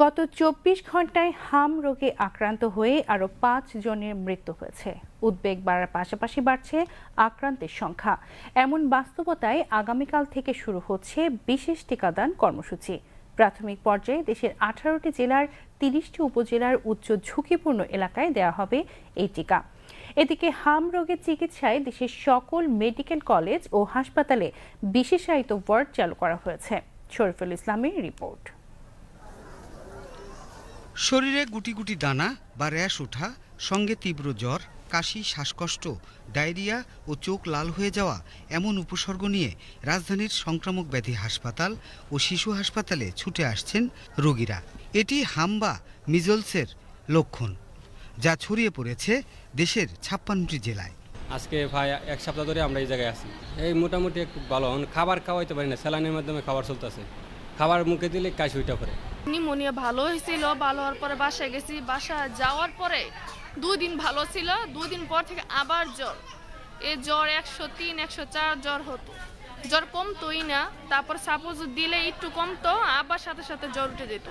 গত ২৪ ঘন্টায় হাম রোগে আক্রান্ত হয়ে আরও ৫ জনের মৃত্যু হয়েছে। উদ্বেগ বাড়ার পাশাপাশি বাড়ছে আক্রান্তের সংখ্যা। এমন বাস্তবতায় আগামীকাল থেকে শুরু হচ্ছে বিশেষ টিকাদান কর্মসূচি। প্রাথমিক পর্যায়ে দেশের ১৮টি জেলার ৩০টি উপজেলার উচ্চ ঝুঁকিপূর্ণ এলাকায় দেওয়া হবে এই টিকা। এদিকে হাম রোগের চিকিৎসায় দেশের সকল মেডিকেল কলেজ ও হাসপাতালে বিশেষায়িত ওয়ার্ড চালু করা হয়েছে। শরীফুল ইসলামের রিপোর্ট। শরীরে গুটি গুটি দানা বা র্যাশ ওঠা, সঙ্গে তীব্র জ্বর, কাশি, শ্বাসকষ্ট, ডায়রিয়া ও চোখ লাল হয়ে যাওয়া এমন উপসর্গ নিয়ে রাজধানীর সংক্রামক ব্যাধি হাসপাতাল ও শিশু হাসপাতালে ছুটে আসছেন রোগীরা। এটি হাম বা মিজলসের লক্ষণ, যা ছড়িয়ে পড়েছে দেশের ৫৬টি জেলায়। আজকে ভাই এক সপ্তাহ ধরে আমরা এই জায়গায় আছি। এই মোটামুটি একটু ভালো, খাবার খাওয়াইতে পারি না, স্যালাইনের মাধ্যমে খাবার চলতেছে। খাবার মুখে দিলে কাশি ওইটা করে। নিউমোনিয়া ভালো হয়েছিল, ভালো হওয়ার পরে বাসায় গেছি। বাসা যাওয়ার পরে 2 দিন ভালো ছিল, 2 দিন পর থেকে আবার জ্বর। এই জ্বর 103, 104 জ্বর হতো, জ্বর কমতোই না। তারপর সাপোজ দিলে একটু কমতো, আবার সাথে সাথে জ্বর উঠে যেত,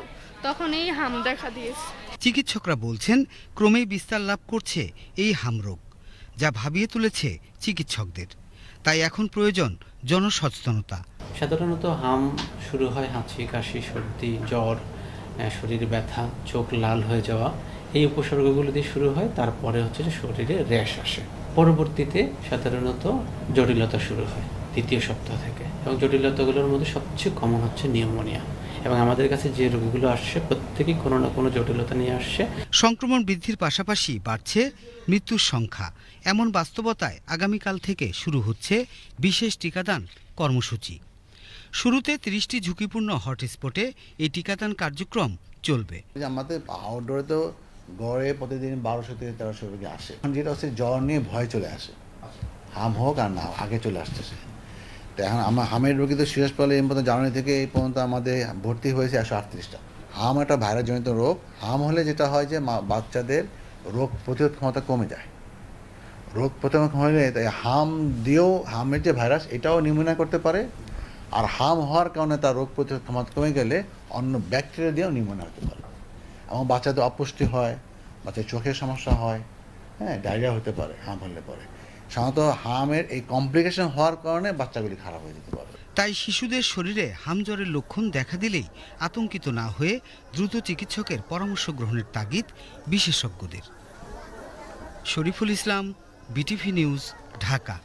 তখন এই হাম দেখা দিয়েছে। চিকিৎসকরা বলছেন ক্রমেই বিস্তার লাভ করছে এই হাম রোগ, যা ভাবিয়ে তুলেছে চিকিৎসকদের। তাই এখন প্রয়োজন জনসচেতনতা। সাধারণত হাম শুরু হয় হাঁচি, কাশি, সর্দি, জ্বর, শরীরে ব্যথা, চোখ লাল হয়ে যাওয়া, এই উপসর্গগুলো দিয়ে শুরু হয়। তারপরে হচ্ছে যে শরীরে র্যাশ আসে। পরবর্তীতে সাধারণত জটিলতা শুরু হয় 2য় সপ্তাহ থেকে, এবং জটিলতাগুলোর মধ্যে সবচেয়ে কমন হচ্ছে নিউমোনিয়া। এবং আমাদের কাছে যে রোগীগুলো আসছে প্রত্যেকেই কোনো না কোনো জটিলতা নিয়ে আসছে। সংক্রমণ বৃদ্ধির পাশাপাশি বাড়ছে মৃত্যুর সংখ্যা। এমন বাস্তবতায় আগামীকাল থেকে শুরু হচ্ছে বিশেষ টিকাদান কর্মসূচি। শুরুতে 30টি ঝুঁকিপূর্ণ হটস্পটে এই টিকাদান কার্যক্রম চলবে। আমাদের আউটডোরে তো গড়ে প্রতিদিন 1200 থেকে 1300 রোগী আসে। যেটা হচ্ছে জ্বর নিয়ে ভয় চলে আসে, হাম হোক আর না আগে চলে আসতেছে। তো এখন আমরা হামের রোগী তো শেষ পালে এই পর্যন্ত জানুয়ারি থেকে এই পর্যন্ত আমাদের ভর্তি হয়েছে 138টা। হাম একটা ভাইরাসজনিত রোগ। হাম হলে যেটা হয় যে বাচ্চাদের রোগ প্রতিরোধ ক্ষমতা কমে যায়। রোগ প্রতিরোধ হলে তাই হাম দিয়েও, হামের যে ভাইরাস এটাও নিউমোনিয়া করতে পারে, আর হাম হওয়ার কারণে তার রোগ প্রতিরোধ ক্ষমতা কমে গেলে অন্য ব্যাকটেরিয়া দিয়েও নিউমোনিয়া হতে পারে। এবং বাচ্চাদের অপুষ্টি হয়, বাচ্চার চোখের সমস্যা হয়, ডায়রিয়া হতে পারে হাম হলে পরে। সাধারণত হামের এই কমপ্লিকেশন হওয়ার কারণে বাচ্চাগুলি খারাপ হয়ে যেতে পারে। তাই শিশুদের শরীরে হাম জ্বরের লক্ষণ দেখা দিলেই আতঙ্কিত না হয়ে দ্রুত চিকিৎসকের পরামর্শ গ্রহণের তাগিদ বিশেষজ্ঞদের। Shariful Islam, BTV news, Dhaka.